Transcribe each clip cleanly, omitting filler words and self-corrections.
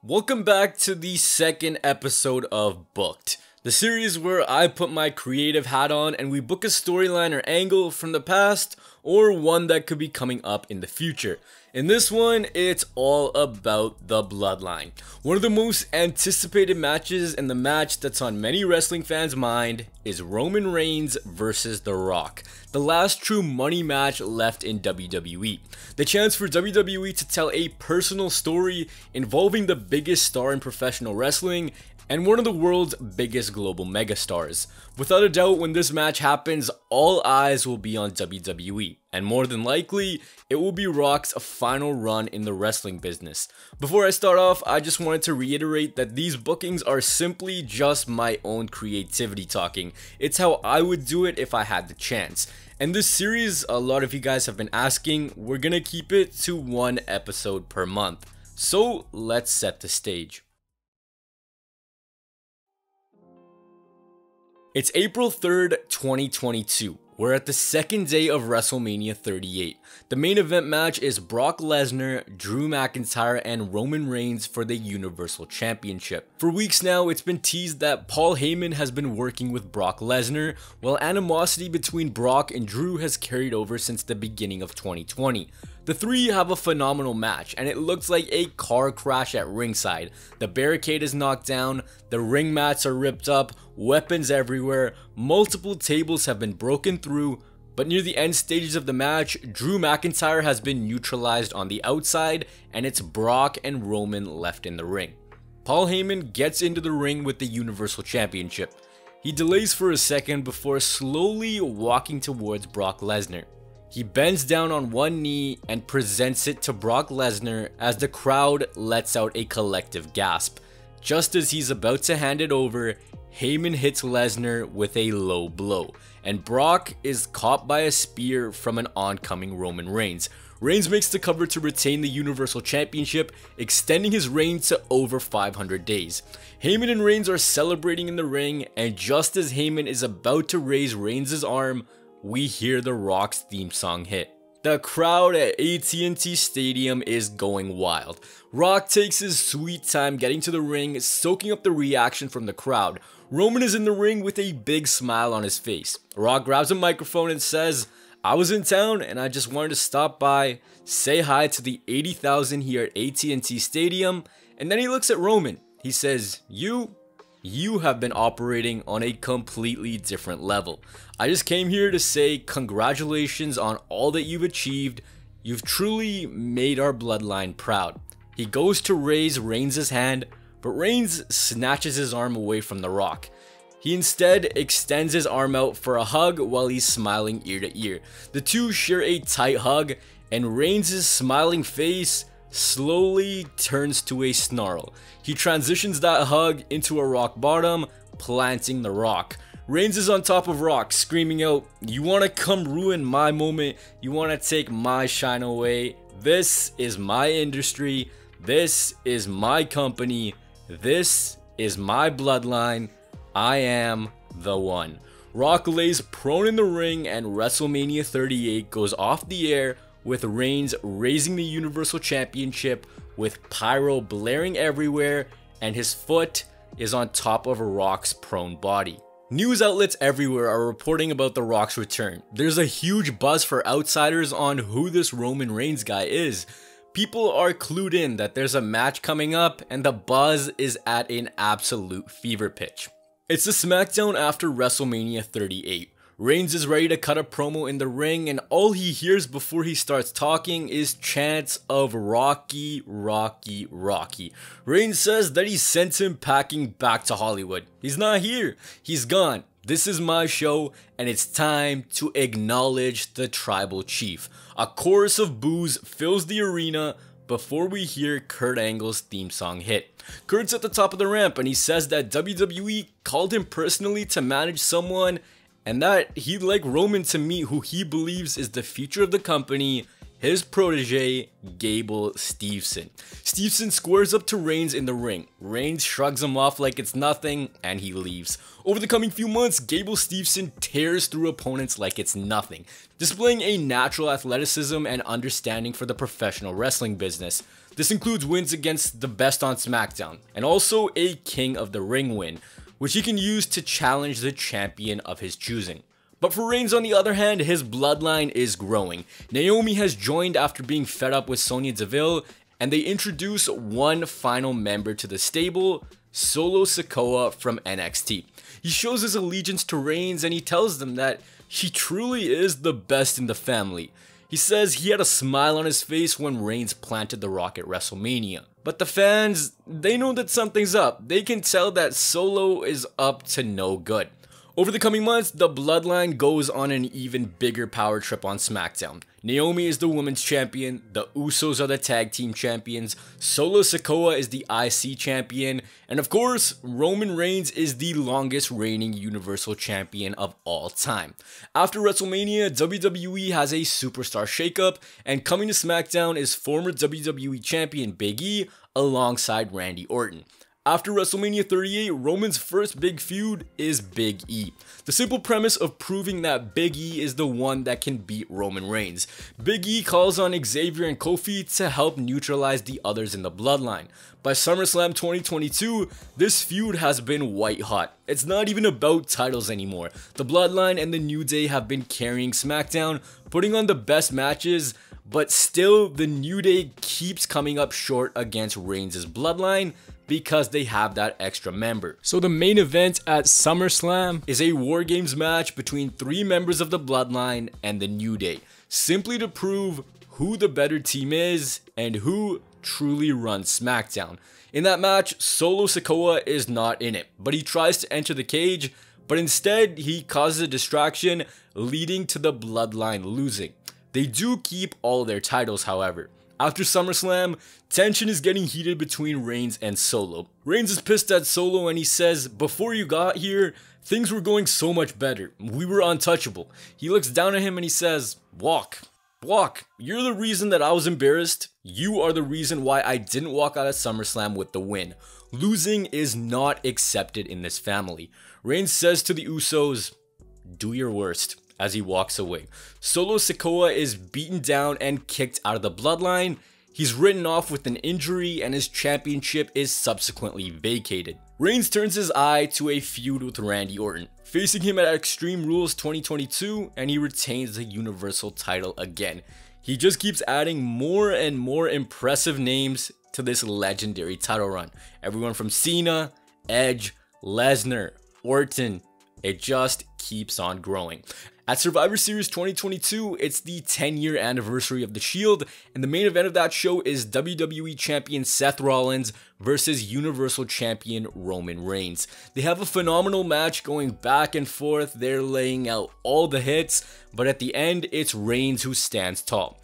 Welcome back to the second episode of Booked, the series where I put my creative hat on and we book a storyline or angle from the past or one that could be coming up in the future. In this one, it's all about the Bloodline, one of the most anticipated matches, and the match that's on many wrestling fans' mind is Roman Reigns versus The Rock, the last true money match left in WWE. The chance for WWE to tell a personal story involving the biggest star in professional wrestling and one of the world's biggest global megastars. Without a doubt, when this match happens, all eyes will be on WWE, and more than likely, it will be Rock's final run in the wrestling business. Before I start off, I just wanted to reiterate that these bookings are simply just my own creativity talking. It's how I would do it if I had the chance. And this series, a lot of you guys have been asking, we're gonna keep it to one episode per month. So let's set the stage. It's April 3rd, 2022. We're at the second day of WrestleMania 38. The main event match is Brock Lesnar, Drew McIntyre, and Roman Reigns for the Universal Championship. For weeks now, it's been teased that Paul Heyman has been working with Brock Lesnar, while animosity between Brock and Drew has carried over since the beginning of 2020. The three have a phenomenal match, and it looks like a car crash at ringside. The barricade is knocked down, the ring mats are ripped up, weapons everywhere, multiple tables have been broken through, but near the end stages of the match, Drew McIntyre has been neutralized on the outside, and it's Brock and Roman left in the ring. Paul Heyman gets into the ring with the Universal Championship. He delays for a second before slowly walking towards Brock Lesnar. He bends down on one knee and presents it to Brock Lesnar as the crowd lets out a collective gasp. Just as he's about to hand it over, Heyman hits Lesnar with a low blow, and Brock is caught by a spear from an oncoming Roman Reigns. Reigns makes the cover to retain the Universal Championship, extending his reign to over 500 days. Heyman and Reigns are celebrating in the ring, and just as Heyman is about to raise Reigns' arm, we hear The Rock's theme song hit. The crowd at AT&T Stadium is going wild. Rock takes his sweet time getting to the ring, soaking up the reaction from the crowd. Roman is in the ring with a big smile on his face. Rock grabs a microphone and says, "I was in town and I just wanted to stop by, say hi to the 80,000 here at AT&T Stadium," and then he looks at Roman. He says, You have been operating on a completely different level. I just came here to say congratulations on all that you've achieved. You've truly made our bloodline proud." He goes to raise Reigns' hand, but Reigns snatches his arm away from The Rock. He instead extends his arm out for a hug while he's smiling ear to ear. The two share a tight hug, and Reigns' smiling face slowly turns to a snarl. He transitions that hug into a rock bottom, planting The Rock. Reigns is on top of Rock, screaming out, "You wanna come ruin my moment? You wanna take my shine away? This is my industry. This is my company. This is my bloodline. I am the one." Rock lays prone in the ring, and WrestleMania 38 goes off the air with Reigns raising the Universal Championship with pyro blaring everywhere, and his foot is on top of Rock's prone body. News outlets everywhere are reporting about The Rock's return. There's a huge buzz for outsiders on who this Roman Reigns guy is. People are clued in that there's a match coming up, and the buzz is at an absolute fever pitch. It's the SmackDown after WrestleMania 38. Reigns is ready to cut a promo in the ring, and all he hears before he starts talking is chants of "Rocky, Rocky, Rocky." Reigns says that he sent him packing back to Hollywood. He's not here. He's gone. This is my show, and it's time to acknowledge the tribal chief. A chorus of boos fills the arena before we hear Kurt Angle's theme song hit. Kurt's at the top of the ramp, and he says that WWE called him personally to manage someone, and that he'd like Roman to meet who he believes is the future of the company, his protege, Gable Steveson. Steveson squares up to Reigns in the ring. Reigns shrugs him off like it's nothing, and he leaves. Over the coming few months, Gable Steveson tears through opponents like it's nothing, displaying a natural athleticism and understanding for the professional wrestling business. This includes wins against the best on SmackDown, and also a King of the Ring win, which he can use to challenge the champion of his choosing. But for Reigns, on the other hand, his bloodline is growing. Naomi has joined after being fed up with Sonya Deville, and they introduce one final member to the stable, Solo Sikoa from NXT. He shows his allegiance to Reigns and he tells them that he truly is the best in the family. He says he had a smile on his face when Reigns planted the Rock at WrestleMania. But the fans, they know that something's up. They can tell that Solo is up to no good. Over the coming months, the Bloodline goes on an even bigger power trip on SmackDown. Naomi is the women's champion, the Usos are the tag team champions, Solo Sikoa is the IC champion, and of course, Roman Reigns is the longest reigning Universal Champion of all time. After WrestleMania, WWE has a superstar shakeup, and coming to SmackDown is former WWE Champion Big E alongside Randy Orton. After WrestleMania 38, Roman's first big feud is Big E. The simple premise of proving that Big E is the one that can beat Roman Reigns. Big E calls on Xavier and Kofi to help neutralize the others in the Bloodline. By SummerSlam 2022, this feud has been white hot. It's not even about titles anymore. The Bloodline and the New Day have been carrying SmackDown, putting on the best matches, but still the New Day keeps coming up short against Reigns' Bloodline, because they have that extra member. So the main event at SummerSlam is a War Games match between 3 members of the Bloodline and the New Day, simply to prove who the better team is and who truly runs SmackDown. In that match, Solo Sikoa is not in it, but he tries to enter the cage, but instead he causes a distraction, leading to the Bloodline losing. They do keep all their titles, however. After SummerSlam, tension is getting heated between Reigns and Solo. Reigns is pissed at Solo and he says, "Before you got here, things were going so much better. We were untouchable." He looks down at him and he says, "Walk. Walk. You're the reason that I was embarrassed. You are the reason why I didn't walk out of SummerSlam with the win. Losing is not accepted in this family." Reigns says to the Usos, "Do your worst," as he walks away. Solo Sikoa is beaten down and kicked out of the Bloodline. He's written off with an injury and his championship is subsequently vacated. Reigns turns his eye to a feud with Randy Orton, facing him at Extreme Rules 2022, and he retains the Universal title again. He just keeps adding more and more impressive names to this legendary title run. Everyone from Cena, Edge, Lesnar, Orton, it just keeps on growing. At Survivor Series 2022, it's the 10-year anniversary of The Shield, and the main event of that show is WWE Champion Seth Rollins versus Universal Champion Roman Reigns. They have a phenomenal match going back and forth, they're laying out all the hits, but at the end, it's Reigns who stands tall.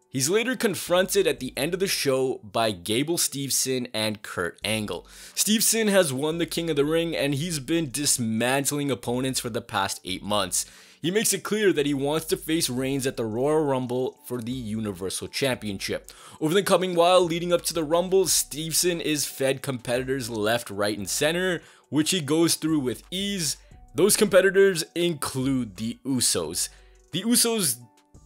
He's later confronted at the end of the show by Gable Steveson and Kurt Angle. Steveson has won the King of the Ring and he's been dismantling opponents for the past 8 months. He makes it clear that he wants to face Reigns at the Royal Rumble for the Universal Championship. Over the coming while leading up to the Rumble, Steveson is fed competitors left, right, and center, which he goes through with ease. Those competitors include the Usos. The Usos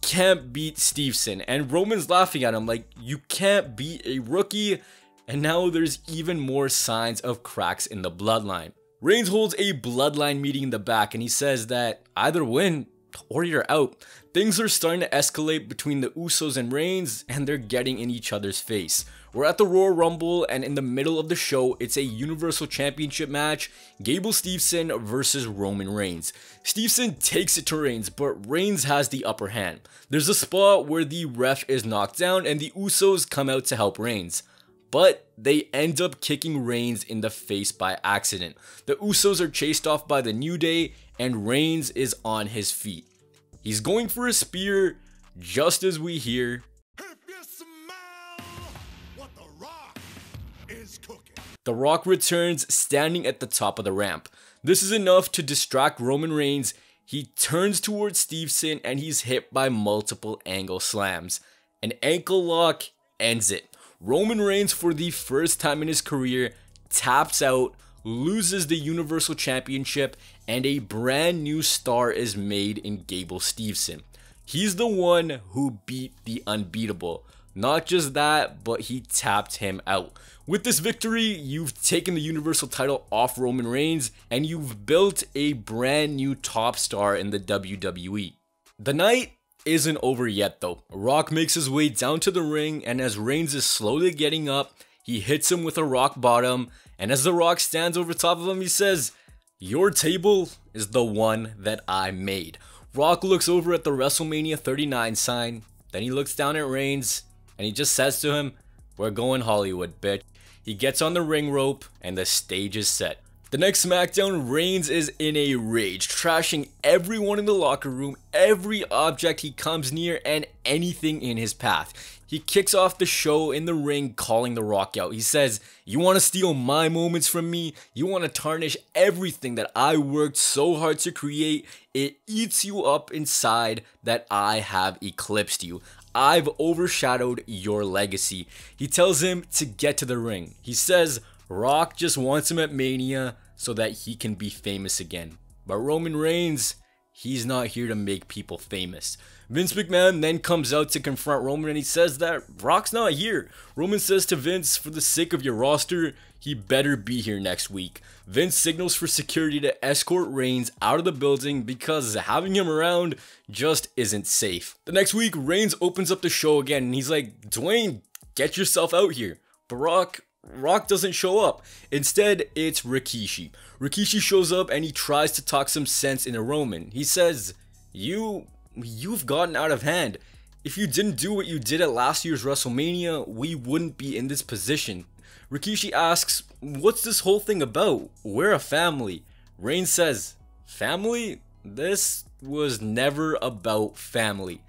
can't beat Steveson, and Roman's laughing at him like, "You can't beat a rookie," and now there's even more signs of cracks in the Bloodline. Reigns holds a Bloodline meeting in the back and he says that either win or you're out. Things are starting to escalate between the Usos and Reigns, and they're getting in each other's face. We're at the Royal Rumble, and in the middle of the show, it's a Universal Championship match, Gable Steveson versus Roman Reigns. Steveson takes it to Reigns, but Reigns has the upper hand. There's a spot where the ref is knocked down and the Usos come out to help Reigns, but they end up kicking Reigns in the face by accident. The Usos are chased off by the New Day, and Reigns is on his feet. He's going for a spear, just as we hear, "If you smell what the Rock is cooking." The Rock returns, standing at the top of the ramp. This is enough to distract Roman Reigns. He turns towards Steveson and he's hit by multiple angle slams. An ankle lock ends it. Roman Reigns, for the first time in his career, taps out, loses the Universal Championship, and a brand new star is made in Gable Steveson. He's the one who beat the unbeatable, Not just that, but he tapped him out. With this victory, you've taken the Universal title off Roman Reigns, and you've built a brand new top star in the WWE. The night isn't over yet though. Rock makes his way down to the ring, and as Reigns is slowly getting up, he hits him with a rock bottom, and as The Rock stands over top of him, he says, "Your table is the one that I made." Rock looks over at the WrestleMania 39 sign, then he looks down at Reigns, and he just says to him, "We're going Hollywood, bitch." He gets on the ring rope, and the stage is set. The next SmackDown, Reigns is in a rage, trashing everyone in the locker room, every object he comes near, and anything in his path. He kicks off the show in the ring, calling The Rock out. He says, "You want to steal my moments from me? You want to tarnish everything that I worked so hard to create? It eats you up inside that I have eclipsed you. I've overshadowed your legacy." He tells him to get to the ring. He says Rock just wants him at Mania so that he can be famous again. But Roman Reigns, he's not here to make people famous. Vince McMahon then comes out to confront Roman, and he says that Rock's not here. Roman says to Vince, "For the sake of your roster, he better be here next week." Vince signals for security to escort Reigns out of the building because having him around just isn't safe. The next week, Reigns opens up the show again, and he's like, "Dwayne, get yourself out here." But Rock doesn't show up. Instead, it's Rikishi. Rikishi shows up and he tries to talk some sense into Roman. He says, You've gotten out of hand. If you didn't do what you did at last year's WrestleMania, we wouldn't be in this position." Rikishi asks, "What's this whole thing about? We're a family." Reigns says, "Family? This was never about family."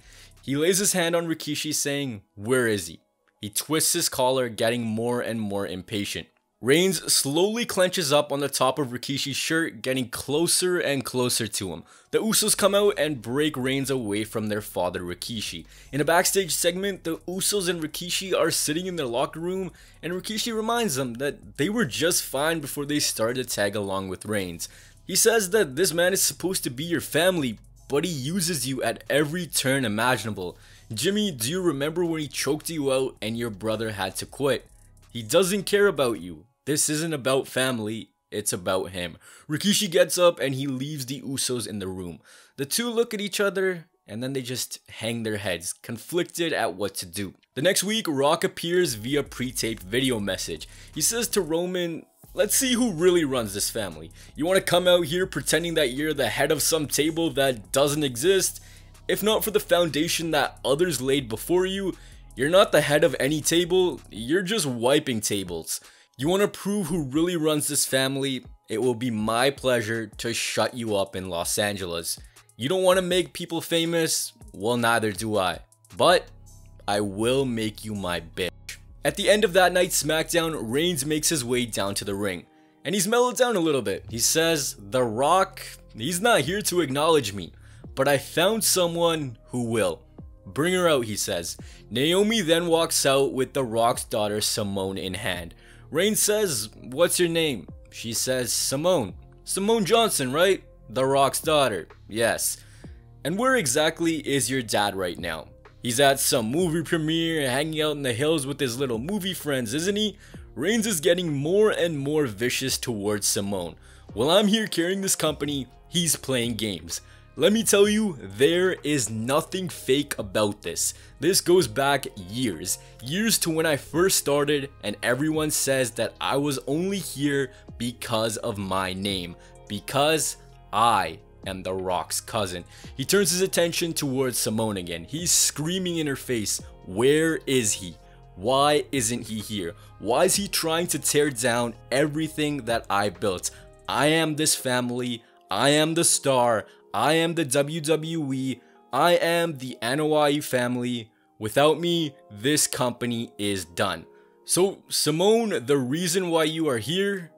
He lays his hand on Rikishi, saying, "Where is he?" He twists his collar, getting more and more impatient. Reigns slowly clenches up on the top of Rikishi's shirt, getting closer and closer to him. The Usos come out and break Reigns away from their father Rikishi. In a backstage segment, the Usos and Rikishi are sitting in their locker room, and Rikishi reminds them that they were just fine before they started to tag along with Reigns. He says that this man is supposed to be your family, but he uses you at every turn imaginable. "Jimmy, do you remember when he choked you out and your brother had to quit? He doesn't care about you. This isn't about family, it's about him." Rikishi gets up and he leaves the Usos in the room. The two look at each other and then they just hang their heads, conflicted at what to do. The next week, Rock appears via pre-taped video message. He says to Roman, "Let's see who really runs this family. You want to come out here pretending that you're the head of some table that doesn't exist? If not for the foundation that others laid before you, you're not the head of any table, you're just wiping tables. You want to prove who really runs this family? It will be my pleasure to shut you up in Los Angeles. You don't want to make people famous? Well, neither do I. But I will make you my bitch." At the end of that night's SmackDown, Reigns makes his way down to the ring. And he's mellowed down a little bit. He says, "The Rock, he's not here to acknowledge me. But I found someone who will. Bring her out," he says. Naomi then walks out with The Rock's daughter Simone in hand. Reigns says, "What's your name?" She says, "Simone. Simone Johnson, right? The Rock's daughter." "Yes." "And where exactly is your dad right now?" "He's at some movie premiere, hanging out in the hills with his little movie friends, isn't he?" Reigns is getting more and more vicious towards Simone. "While I'm here carrying this company, he's playing games. Let me tell you, there is nothing fake about this. This goes back years to when I first started, and everyone says that I was only here because of my name, because I am The Rock's cousin." He turns his attention towards Simone again. He's screaming in her face, "Where is he? Why isn't he here? Why is he trying to tear down everything that I built? I am this family. I am the star. I am the WWE. I am the Anoa'i family. Without me, this company is done. So, Simone, the reason why you are here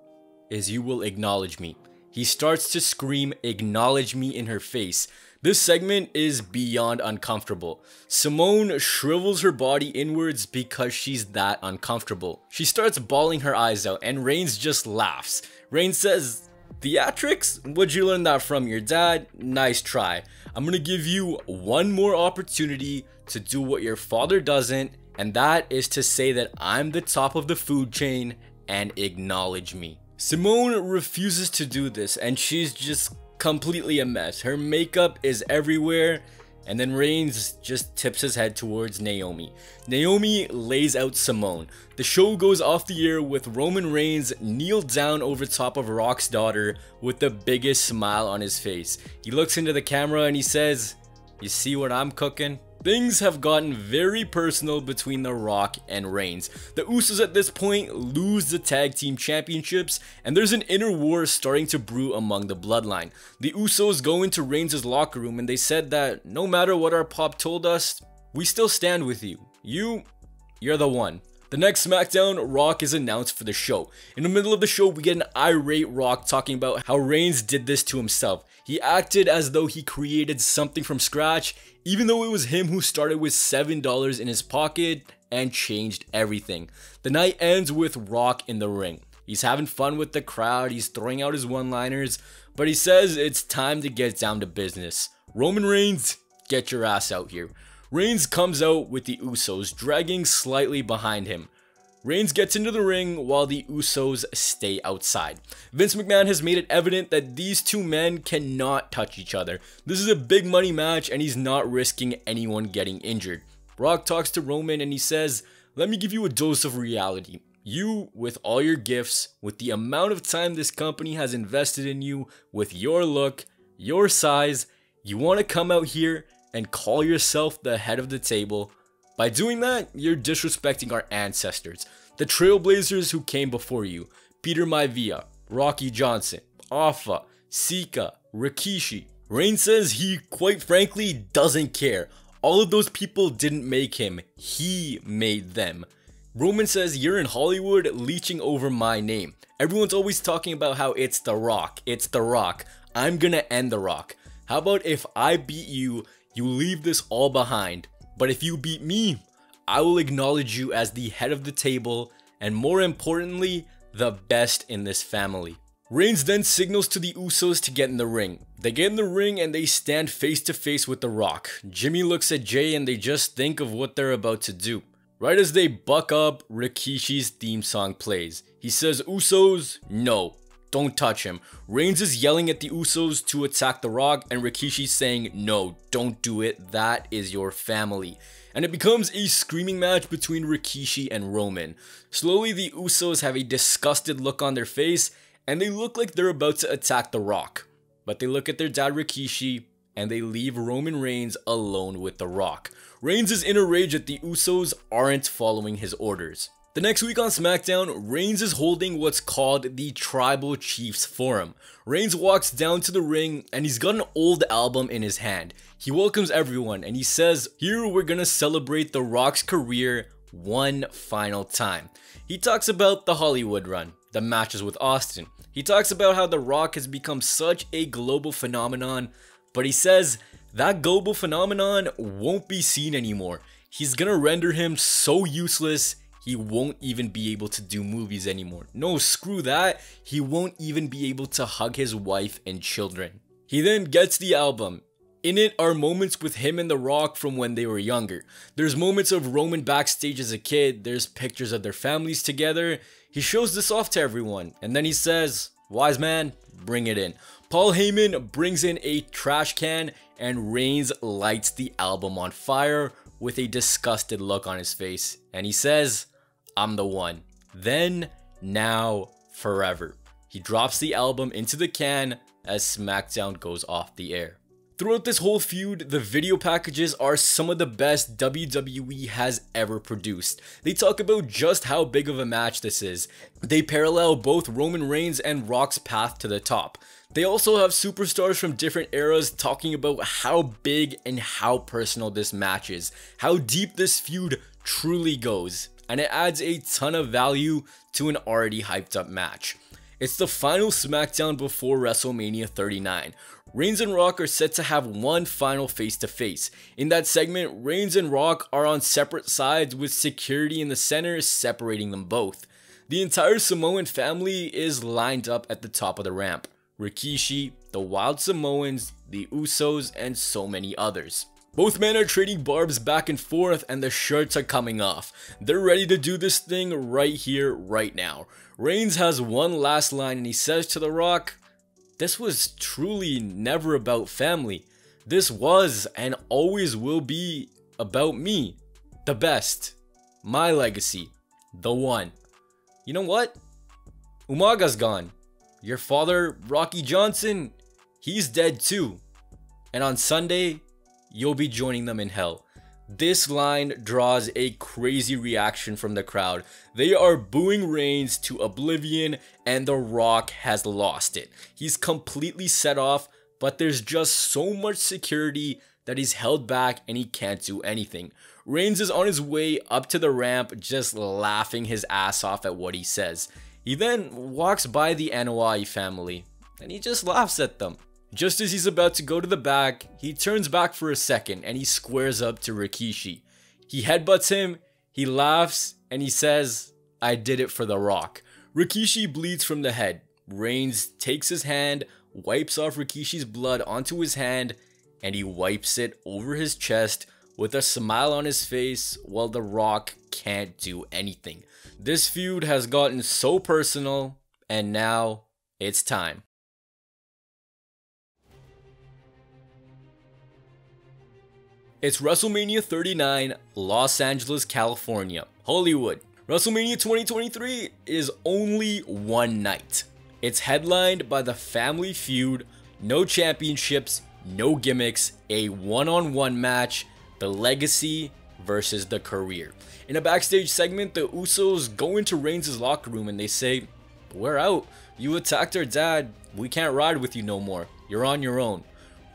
is you will acknowledge me." He starts to scream, "Acknowledge me," in her face. This segment is beyond uncomfortable. Simone shrivels her body inwards because she's that uncomfortable. She starts bawling her eyes out and Reigns just laughs. Reigns says, "Theatrics? What'd you learn that from, your dad? Nice try. I'm gonna give you one more opportunity to do what your father doesn't, and that is to say that I'm the top of the food chain and acknowledge me. Simone refuses to do this, and she's just completely a mess. Her makeup is everywhere, and then Reigns just tips his head towards Naomi. Naomi lays out Simone. The show goes off the air with Roman Reigns kneel down over top of Rock's daughter with the biggest smile on his face. He looks into the camera and he says, "You see what I'm cooking?" Things have gotten very personal between The Rock and Reigns. The Usos at this point lose the tag team championships, and there's an inner war starting to brew among the Bloodline. The Usos go into Reigns' locker room and they said that no matter what our pop told us, we still stand with you. You're the one. The next SmackDown, Rock is announced for the show. In the middle of the show, we get an irate Rock talking about how Reigns did this to himself. He acted as though he created something from scratch, even though it was him who started with $7 in his pocket and changed everything. The night ends with Rock in the ring. He's having fun with the crowd, he's throwing out his one-liners, but he says it's time to get down to business. Roman Reigns, get your ass out here. Reigns comes out with the Usos, dragging slightly behind him. Reigns gets into the ring while the Usos stay outside. Vince McMahon has made it evident that these two men cannot touch each other. This is a big money match and he's not risking anyone getting injured. Rock talks to Roman and he says, "Let me give you a dose of reality. You, with all your gifts, with the amount of time this company has invested in you, with your look, your size, you want to come out here and call yourself the head of the table. By doing that, you're disrespecting our ancestors, the trailblazers who came before you, Peter Maivia, Rocky Johnson, Alpha, Sika, Rikishi." Reigns says he, quite frankly, doesn't care. All of those people didn't make him, he made them. Roman says, "You're in Hollywood leeching over my name. Everyone's always talking about how it's The Rock, it's The Rock. I'm gonna end The Rock. How about if I beat you, you leave this all behind. But if you beat me, I will acknowledge you as the head of the table, and more importantly, the best in this family." Reigns then signals to the Usos to get in the ring. They get in the ring and they stand face to face with The Rock. Jimmy looks at Jay and they just think of what they're about to do. Right as they buck up, Rikishi's theme song plays. He says, "Usos, no. Don't touch him." Reigns is yelling at the Usos to attack The Rock, and Rikishi's saying, "No, don't do it. That is your family." And it becomes a screaming match between Rikishi and Roman. Slowly, the Usos have a disgusted look on their face, and they look like they're about to attack The Rock. But they look at their dad Rikishi, and they leave Roman Reigns alone with The Rock. Reigns is in a rage that the Usos aren't following his orders. The next week on SmackDown, Reigns is holding what's called the Tribal Chiefs Forum. Reigns walks down to the ring and he's got an old album in his hand. He welcomes everyone and he says, "Here we're gonna celebrate The Rock's career one final time." He talks about the Hollywood run, the matches with Austin. He talks about how The Rock has become such a global phenomenon, but he says that global phenomenon won't be seen anymore. He's gonna render him so useless, he won't even be able to do movies anymore. No, screw that. He won't even be able to hug his wife and children. He then gets the album. In it are moments with him and The Rock from when they were younger. There's moments of Roman backstage as a kid. There's pictures of their families together. He shows this off to everyone. And then he says, "Wise man, bring it in." Paul Heyman brings in a trash can and Reigns lights the album on fire with a disgusted look on his face. And he says, "I'm the one. Then, now, forever." He drops the album into the can as SmackDown goes off the air. Throughout this whole feud, the video packages are some of the best WWE has ever produced. They talk about just how big of a match this is. They parallel both Roman Reigns and Rock's path to the top. They also have superstars from different eras talking about how big and how personal this match is, how deep this feud truly goes, and it adds a ton of value to an already hyped up match. It's the final SmackDown before WrestleMania 39. Reigns and Rock are set to have one final face-to-face. In that segment, Reigns and Rock are on separate sides with security in the center separating them both. The entire Samoan family is lined up at the top of the ramp. Rikishi, the Wild Samoans, the Usos, and so many others. Both men are trading barbs back and forth and the shirts are coming off. They're ready to do this thing right here, right now. Reigns has one last line and he says to The Rock, "This was truly never about family. This was and always will be about me, the best, my legacy, the one. You know what? Umaga's gone. Your father, Rocky Johnson, he's dead too. And on Sunday, you'll be joining them in hell." This line draws a crazy reaction from the crowd. They are booing Reigns to oblivion and The Rock has lost it. He's completely set off, but there's just so much security that he's held back and he can't do anything. Reigns is on his way up to the ramp just laughing his ass off at what he says. He then walks by the Anoa'i family and he just laughs at them. Just as he's about to go to the back, he turns back for a second and he squares up to Rikishi. He headbutts him, he laughs, and he says, "I did it for The Rock." Rikishi bleeds from the head. Reigns takes his hand, wipes off Rikishi's blood onto his hand, and he wipes it over his chest with a smile on his face while The Rock can't do anything. This feud has gotten so personal, and now it's time. It's WrestleMania 39, Los Angeles, California, Hollywood. WrestleMania 2023 is only one night. It's headlined by the family feud, no championships, no gimmicks, a one-on-one match, the legacy versus the career. In a backstage segment, the Usos go into Reigns' locker room and they say, "We're out. You attacked our dad. We can't ride with you no more. You're on your own."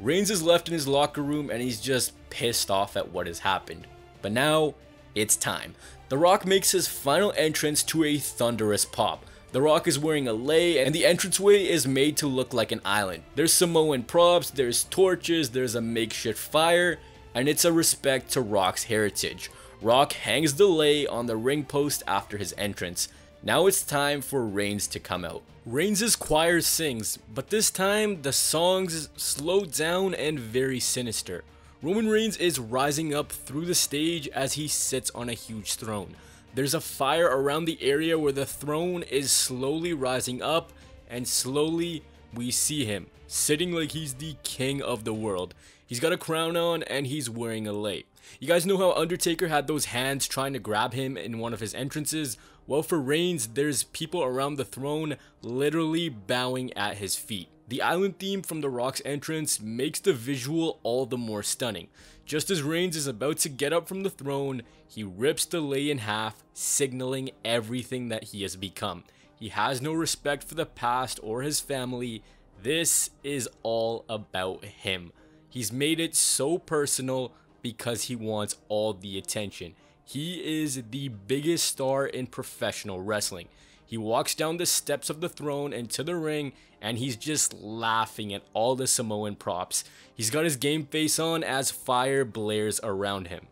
Reigns is left in his locker room and he's just pissed off at what has happened. But now, it's time. The Rock makes his final entrance to a thunderous pop. The Rock is wearing a lei and the entranceway is made to look like an island. There's Samoan props, there's torches, there's a makeshift fire, and it's a respect to Rock's heritage. Rock hangs the lei on the ring post after his entrance. Now it's time for Reigns to come out. Reigns' choir sings, but this time the songs slow down and very sinister. Roman Reigns is rising up through the stage as he sits on a huge throne. There's a fire around the area where the throne is slowly rising up, and slowly we see him sitting like he's the king of the world. He's got a crown on and he's wearing a lei. You guys know how Undertaker had those hands trying to grab him in one of his entrances? Well, for Reigns, there's people around the throne literally bowing at his feet. The island theme from The Rock's entrance makes the visual all the more stunning. Just as Reigns is about to get up from the throne, he rips the lei in half, signaling everything that he has become. He has no respect for the past or his family. This is all about him. He's made it so personal because he wants all the attention. He is the biggest star in professional wrestling. He walks down the steps of the throne into the ring and he's just laughing at all the Samoan props. He's got his game face on as fire blares around him.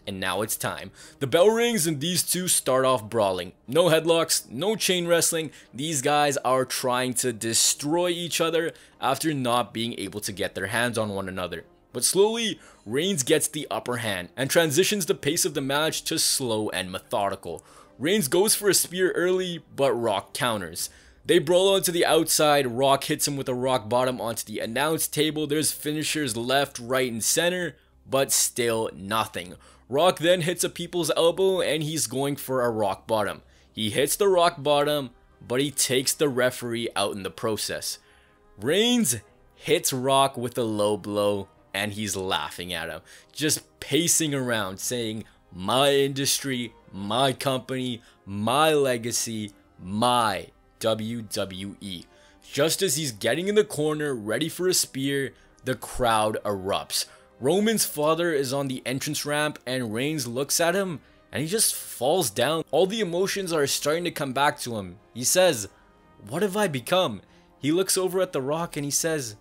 And now it's time. The bell rings and these two start off brawling. No headlocks, no chain wrestling. These guys are trying to destroy each other after not being able to get their hands on one another. But slowly, Reigns gets the upper hand and transitions the pace of the match to slow and methodical. Reigns goes for a spear early, but Rock counters. They brawl onto the outside, Rock hits him with a rock bottom onto the announce table. There's finishers left, right, and center, but still nothing. Rock then hits a people's elbow and he's going for a rock bottom. He hits the rock bottom, but he takes the referee out in the process. Reigns hits Rock with a low blow and he's laughing at him, just pacing around saying, "My industry, my company, my legacy, my WWE." Just as he's getting in the corner ready for a spear, the crowd erupts. Roman's father is on the entrance ramp and Reigns looks at him and he just falls down. All the emotions are starting to come back to him. He says, "What have I become?" He looks over at The Rock and he says,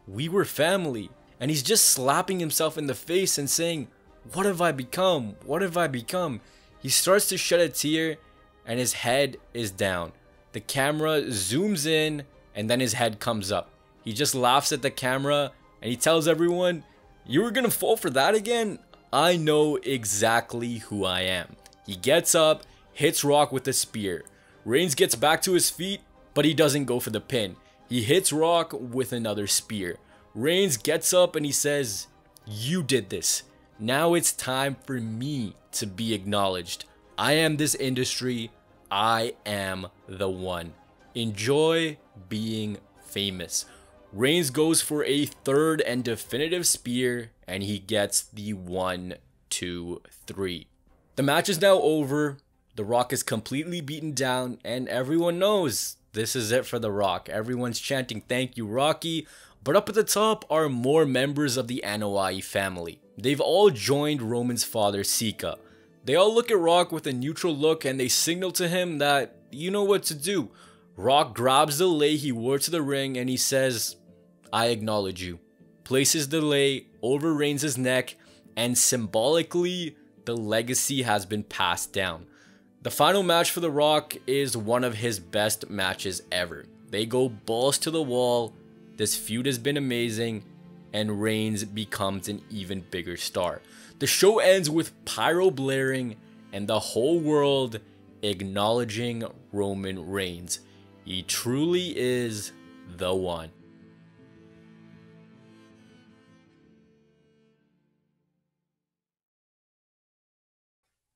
"We were family." And he's just slapping himself in the face and saying, "What have I become? What have I become?" He starts to shed a tear and his head is down. The camera zooms in and then his head comes up. He just laughs at the camera and he tells everyone, You were gonna fall for that again? I know exactly who I am. He gets up, hits Rock with a spear. Reigns gets back to his feet, but he doesn't go for the pin. He hits Rock with another spear. Reigns gets up and he says, "You did this. Now it's time for me to be acknowledged. I am this industry. I am the one. Enjoy being famous." Reigns goes for a third and definitive spear, and he gets the 1, 2, 3. The match is now over. The Rock is completely beaten down, and everyone knows this is it for The Rock. Everyone's chanting, "Thank you, Rocky." But up at the top are more members of the Anoa'i family. They've all joined Roman's father, Sika. They all look at Rock with a neutral look, and they signal to him that you know what to do. Rock grabs the lei he wore to the ring, and he says, "I acknowledge you." Places the lei over Reigns' neck, and symbolically, the legacy has been passed down. The final match for The Rock is one of his best matches ever. They go balls to the wall. This feud has been amazing, and Reigns becomes an even bigger star. The show ends with pyro blaring and the whole world acknowledging Roman Reigns. He truly is the one.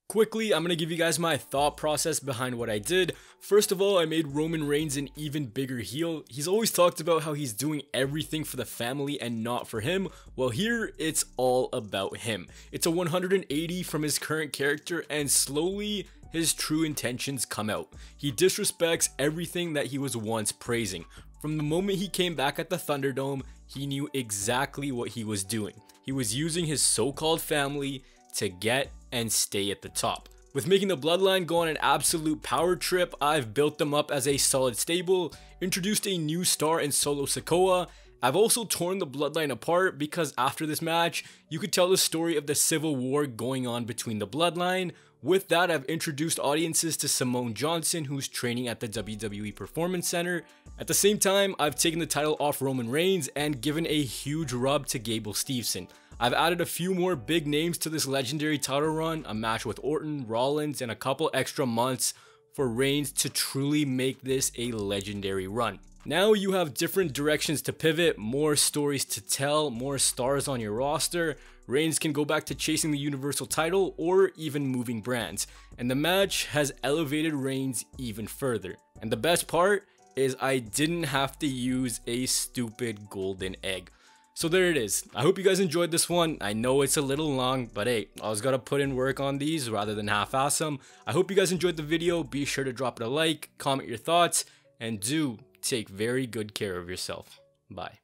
Quickly, I'm going to give you guys my thought process behind what I did. First of all, I made Roman Reigns an even bigger heel. He's always talked about how he's doing everything for the family and not for him. Well, here, it's all about him. It's a 180 from his current character, and slowly, his true intentions come out. He disrespects everything that he was once praising. From the moment he came back at the Thunderdome, he knew exactly what he was doing. He was using his so-called family to get and stay at the top. With making the Bloodline go on an absolute power trip, I've built them up as a solid stable, introduced a new star in Solo Sikoa. I've also torn the Bloodline apart because after this match, you could tell the story of the civil war going on between the Bloodline. With that, I've introduced audiences to Simone Johnson, who's training at the WWE Performance Center. At the same time, I've taken the title off Roman Reigns and given a huge rub to Gable Steveson. I've added a few more big names to this legendary title run, a match with Orton, Rollins, and a couple extra months for Reigns to truly make this a legendary run. Now you have different directions to pivot, more stories to tell, more stars on your roster. Reigns can go back to chasing the Universal title or even moving brands. And the match has elevated Reigns even further. And the best part is I didn't have to use a stupid golden egg. So there it is. I hope you guys enjoyed this one. I know it's a little long, but hey, I was gotta put in work on these rather than half-ass them. I hope you guys enjoyed the video. Be sure to drop it a like, comment your thoughts, and do take very good care of yourself. Bye.